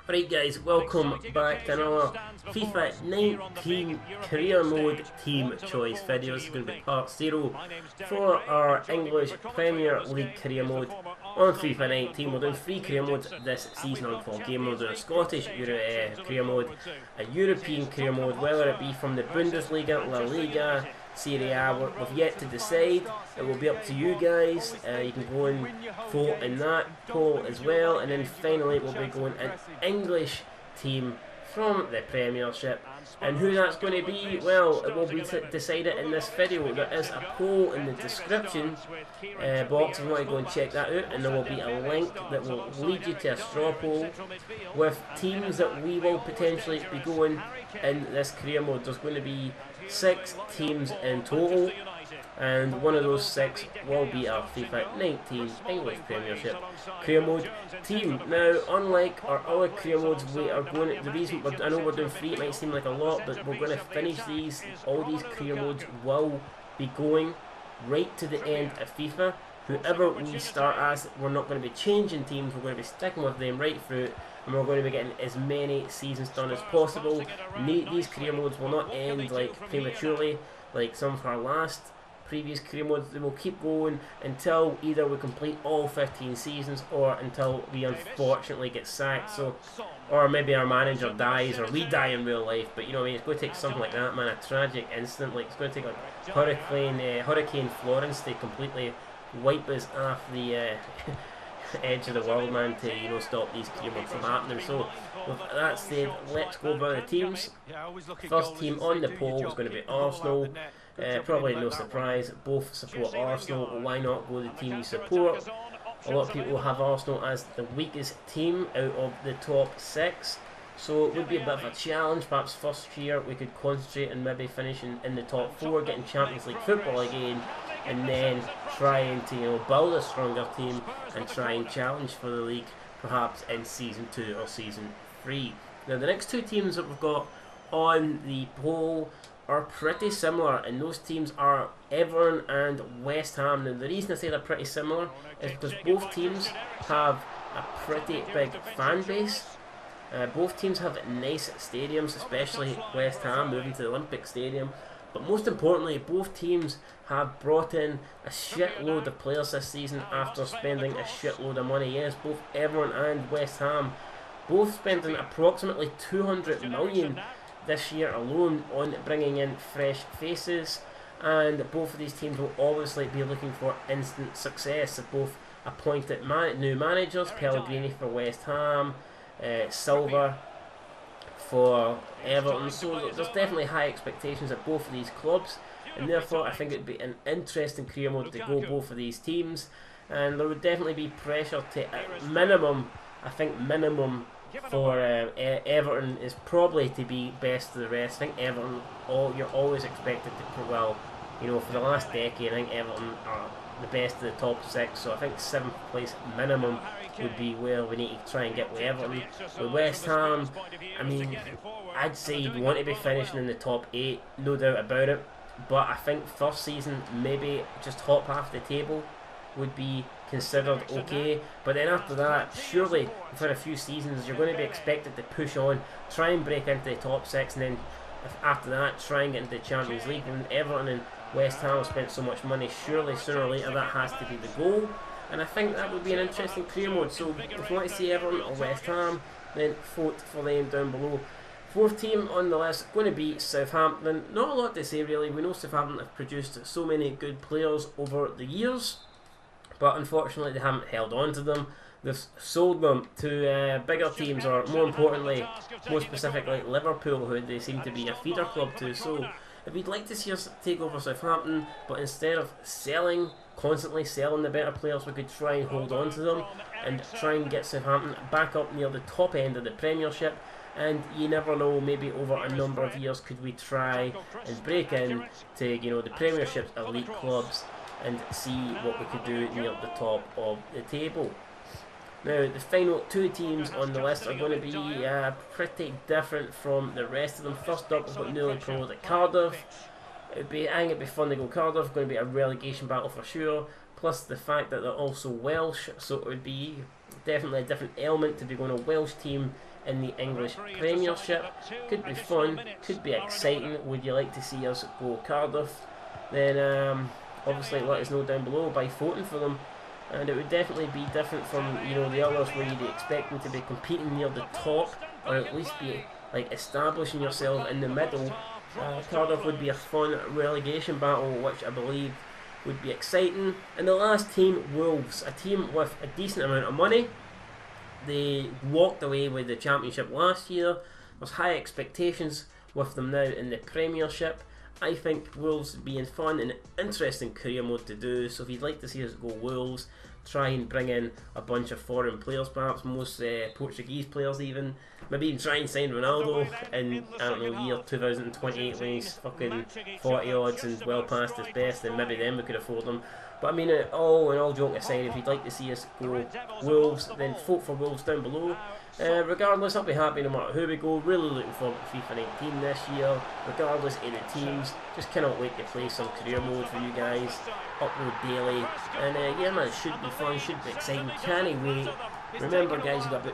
Right guys, welcome back to another FIFA 19 Career Mode Team Choice video. This is going to be part 0 for our English Premier League Career Mode on FIFA 19. We're doing 3 Career Modes this season on 4 game modes. We're doing a Scottish Career Mode, a European Career Mode, whether it be from the Bundesliga, La Liga, Serie A, we've yet to decide. It will be up to you guys. You can go and vote in that poll as well. And then finally we'll be going an English team from the Premiership. And who that's going to be, well, it will be decided in this video. There is a poll in the description box if you want to go and check that out. And there will be a link that will lead you to a straw poll with teams that we will potentially be going in this career mode. There's going to be 6 teams in total, and one of those 6 will be our FIFA 19 English Premiership career mode team. Now, unlike our other career modes, we are going. The reason I know we're doing 3, it might seem like a lot, but we're going to finish these. All these career modes will be going right to the end of FIFA. Whoever we start as, we're not going to be changing teams. We're going to be sticking with them right through. And we're going to be getting as many seasons done as possible. These career modes will not end like prematurely like some of our previous career modes. They will keep going until either we complete all 15 seasons or until we unfortunately get sacked. So, or maybe our manager dies or we die in real life. But you know what I mean, it's going to take something like that, man, a tragic incident. Like it's going to take like Hurricane Florence to completely wipe us off the edge of the world, man, to stop these career modes from happening. So with that said, let's go by the teams. First team on the poll is going to be Arsenal. Probably no surprise, both support Arsenal. Why not go the team you support? A lot of people have Arsenal as the weakest team out of the top 6, so it would be a bit of a challenge. Perhaps first year we could concentrate and maybe finishing in the top 4, getting Champions League football again, and then trying to build a stronger team and try and challenge for the league perhaps in season 2 or season 3. Now the next 2 teams that we've got on the poll are pretty similar, and those teams are Everton and West Ham. Now the reason I say they're pretty similar is because both teams have a pretty big fan base. Both teams have nice stadiums, especially West Ham moving to the Olympic Stadium. But most importantly, both teams have brought in a shitload of players this season after spending a shitload of money. Yes, both Everton and West Ham both spending approximately 200 million this year alone on bringing in fresh faces, and both of these teams will obviously be looking for instant success. They've both appointed new managers, Pellegrini for West Ham, Silva for Everton, so there's definitely high expectations at both of these clubs, and therefore I think it would be an interesting career mode to go both of these teams. And there would definitely be pressure to, at minimum, I think minimum for Everton is probably to be best of the rest. I think Everton, you're always expected to, well, for the last decade, I think Everton are the best of the top 6, so I think 7th place minimum would be where we need to try and get with Everton. With West Ham, I mean, I'd say you'd want to be finishing in the top 8, no doubt about it, but I think first season maybe just top half the table would be considered okay, but then after that, surely for a few seasons you're going to be expected to push on, try and break into the top 6, and then after that try and get into the Champions League. And Everton and West Ham have spent so much money, surely sooner or later that has to be the goal, and I think that would be an interesting career mode. So if you want to see Everton or West Ham, then vote for them down below. 4th team on the list going to be Southampton. Not a lot to say really. We know Southampton have produced so many good players over the years, but unfortunately they haven't held on to them. They've sold them to bigger teams, or more importantly, more specifically Liverpool, who they seem to be a feeder club to. So if you'd like to see us take over Southampton, but instead of constantly selling the better players, we could try and hold on to them and try and get Southampton back up near the top end of the Premiership. And you never know, maybe over a number of years could we try and break in to the Premiership's elite clubs and see what we could do near the top of the table. Now the final 2 teams on the list are going to be pretty different from the rest of them. First up, we've got newly promoted Cardiff. I think it'd be fun to go Cardiff. Going to be a relegation battle for sure. Plus the fact that they're also Welsh, so it would be definitely a different element to be going a Welsh team in the English Premiership. Could be fun, could be exciting. Would you like to see us go Cardiff? Then obviously let us know down below by voting for them. And it would definitely be different from, you know, the others where you'd expect them to be competing near the top, or at least be like establishing yourself in the middle. Cardiff would be a fun relegation battle, which I believe would be exciting. And the last team, Wolves, a team with a decent amount of money. They walked away with the Championship last year. There's high expectations with them now in the Premiership. I think Wolves would be in fun and interesting career mode to do. So if you'd like to see us go Wolves, try and bring in a bunch of foreign players, perhaps most Portuguese players even. Maybe even try and sign Ronaldo in, I don't know, year 2028 when he's fucking 40 odds and well past his best, and maybe then we could afford him. But I mean, all joking aside, if you'd like to see us go Wolves, then vote for Wolves down below. Regardless, I'll be happy no matter who we go. Really looking forward to FIFA 19 this year. Regardless of the teams, just cannot wait to play some career mode for you guys. Upload daily, and yeah man, it should be fun, should be exciting. Can't wait. Remember guys, you've got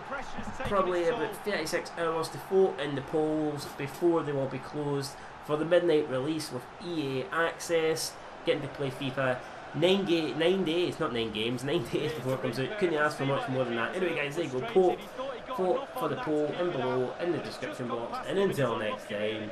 probably about 36 hours to vote in the polls before they will be closed for the midnight release with EA Access. Getting to play FIFA 9 days, not 9 games, 9 days before it comes out. Couldn't ask for much more than that. Anyway guys, there you go. Vote for the poll in below in the description box, and until next time,